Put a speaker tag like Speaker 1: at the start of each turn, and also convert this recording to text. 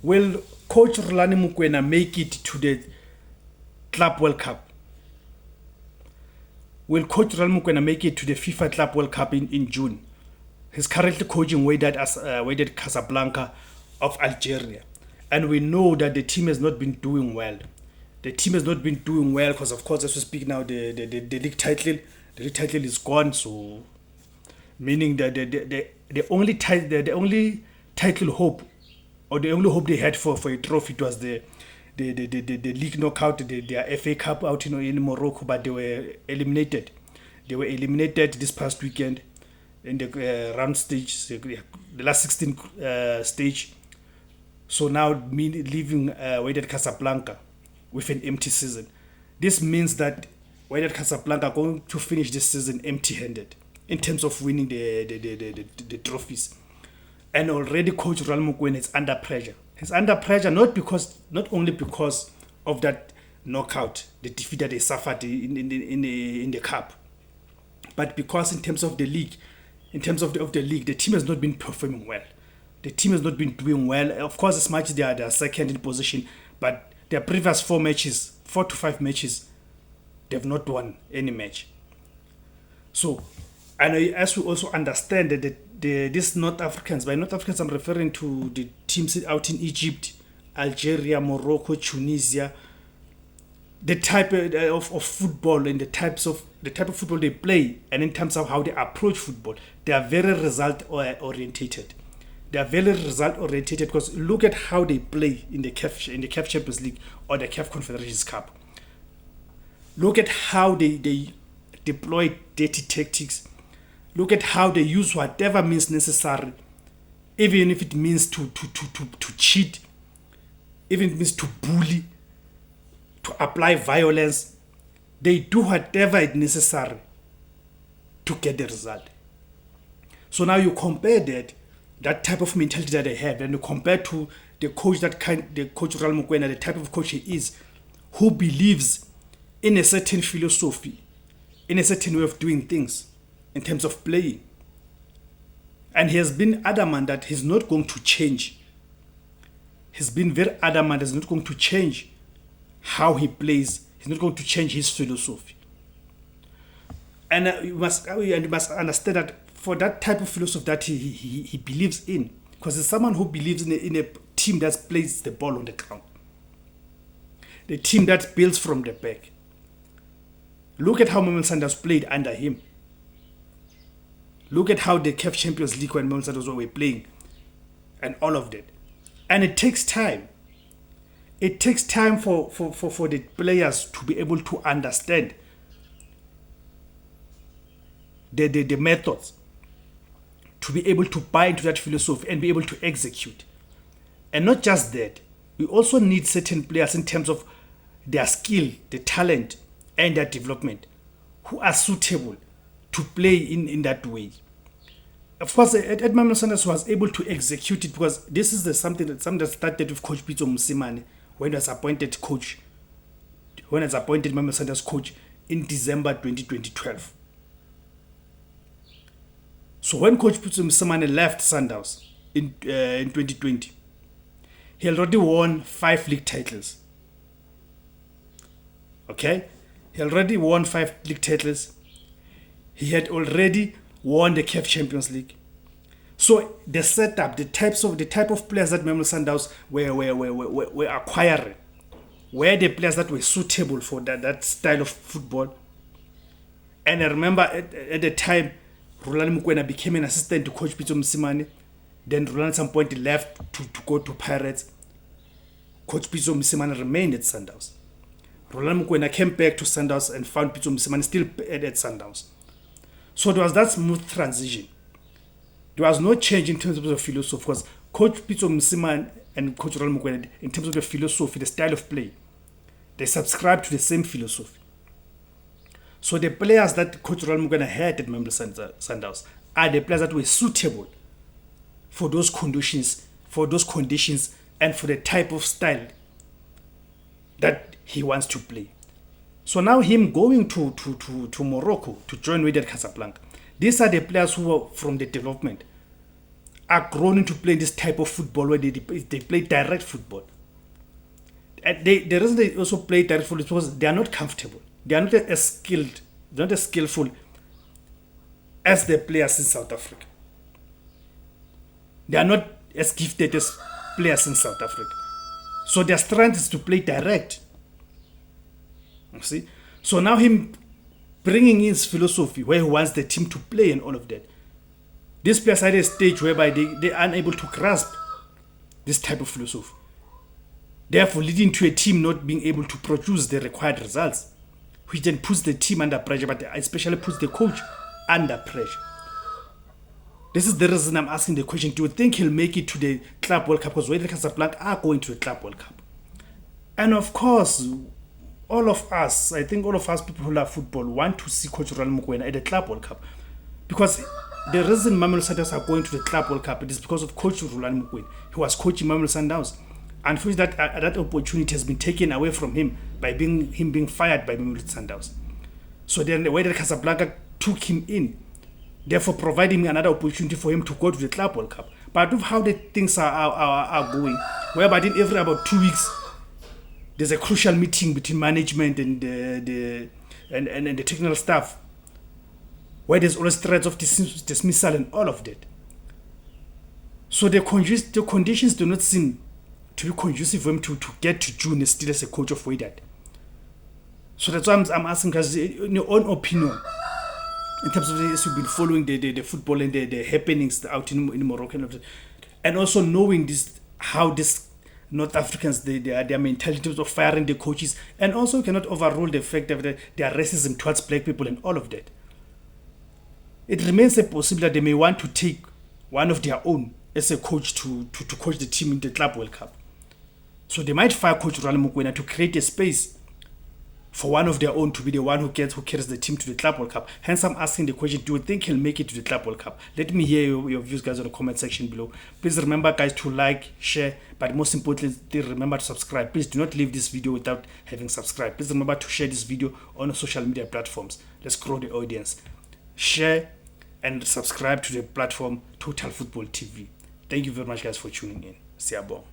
Speaker 1: Will Coach Rhulani Mokwena make it to the Club World Cup? Will Coach Rhulani Mokwena make it to the FIFA Club World Cup in June? He's currently coaching Wydad Casablanca of Algeria. And we know that the team has not been doing well. The team has not been doing well because, of course, as we speak now, the league title is gone. So, meaning that the only title hope, or the only hope they had for a trophy, was the league knockout, their FA Cup out in Morocco, but they were eliminated. They were eliminated this past weekend in the round stage, the last 16 stage. So now leaving Wydad Casablanca with an empty season. This means that Wydad Casablanca are going to finish this season empty-handed in terms of winning the trophies. And already Coach Rhulani Mokwena is under pressure. He's under pressure not only because of that knockout, the defeat that they suffered in the cup, but because in terms of the league, the team has not been performing well. The team has not been doing well. Of course, as much as they are second in position, but their previous 4 to 5 matches, they've not won any match. So, and as we also understand that these North Africans, by North Africans I'm referring to the teams out in Egypt, Algeria, Morocco, Tunisia, the type of football and the type of football they play, and in terms of how they approach football, they are very result orientated. They are very result orientated because look at how they play in the CAF Champions League or the CAF Confederations Cup. Look at how they deploy dirty tactics. Look at how they use whatever means necessary, even if it means to cheat, even if it means to bully, to apply violence. They do whatever is necessary to get the result. So now you compare that type of mentality that they have, and you compare to the coach the Coach Rhulani Mokwena, the type of coach he is, who believes in a certain philosophy, in a certain way of doing things, in terms of playing. And he has been adamant that he's not going to change. He's been very adamant he's not going to change how he plays. He's not going to change his philosophy. And you must understand that for that type of philosophy that he believes in, because he's someone who believes in a team that plays the ball on the ground, the team that builds from the back. Look at how Mamelodi Sundowns played under him. Look at how the CAF Champions League when Mamelodi Sundowns were playing, and all of that. And it takes time. It takes time for the players to be able to understand the methods, to be able to buy into that philosophy and be able to execute. And not just that, we also need certain players in terms of their skill, the talent, and their development, who are suitable to play in that way. Of course, at Mamelodi Sundowns was able to execute it because this is something that started with Coach Pitso Mosimane when he was appointed Mamelodi Sundowns coach in December 2012. So when Coach Pitso Mosimane left Sundowns in 2020, he already won 5 league titles. Okay? He already won 5 league titles. He had already won the CAF Champions League. So the setup, the type of players that Mamelodi Sundowns were acquiring, were the players that were suitable for that style of football. And I remember at the time, Rhulani Mokwena became an assistant to Coach Pitso Mosimane. Then Rhulani at some point left to go to Pirates. Coach Pitso Mosimane remained at Sundowns. Rhulani Mokwena came back to Sundowns and found Pitso Mosimane still at Sundowns. So there was that smooth transition. There was no change in terms of the philosophy because Coach Pitso Mosimane and Coach Rhulani Mokwena, in terms of the philosophy, the style of play, they subscribe to the same philosophy. So the players that Coach Rhulani Mokwena had at Mamelodi Sundowns are the players that were suitable for those conditions, and for the type of style that he wants to play. So now him going to Morocco to join Wydad Casablanca, these are the players who are from the development. are grown into playing this type of football where they play direct football. And the reason they also play direct football is because they are not comfortable. They are not as skilled, not as skillful as the players in South Africa. They are not as gifted as players in South Africa. So their strength is to play direct. You see? So now him bringing his philosophy where he wants the team to play and all of that. These players are at a stage whereby they are unable to grasp this type of philosophy. Therefore, leading to a team not being able to produce the required results, which then puts the team under pressure, but especially puts the coach under pressure. This is the reason I'm asking the question, do you think he'll make it to the Club World Cup? Because Wydad Casablanca are going to the Club World Cup. And of course, all of us, I think all of us people who love football want to see Coach Rhulani Mokwena at the Club World Cup. Because the reason Mamelodi Sundowns are going to the Club World Cup, it is because of Coach Rhulani Mokwena. He was coaching Mamelodi Sundowns. Unfortunately, that opportunity has been taken away from him by being fired by Mamelodi Sundowns. So then the Wydad Casablanca took him in, therefore providing me another opportunity for him to go to the Club World Cup. But with how the things are going, whereby in every about 2 weeks, there's a crucial meeting between management and the technical staff, where there's always threats of dismissal and all of that. So the conditions do not seem to be conducive for him to get to June still as a coach of Wydad. So that's why I'm asking, guys, in your own opinion, in terms of this, you've been following the football and the happenings out in Morocco, and also knowing this, how this North Africans, their mentality in terms of firing the coaches, and also cannot overrule the fact that there are racism towards black people and all of that. It remains a possibility that they may want to take one of their own as a coach to coach the team in the Club World Cup. So they might fire Coach Rhulani Mokwena to create a space for one of their own to be the one who carries the team to the Club World Cup. Hence, I'm asking the question, do you think he'll make it to the Club World Cup? Let me hear your views, guys, in the comment section below. Please remember, guys, to like, share, but most importantly, remember to subscribe. Please do not leave this video without having subscribed. Please remember to share this video on social media platforms. Let's grow the audience. Share and subscribe to the platform Total Football TV. Thank you very much, guys, for tuning in. Siyabonga.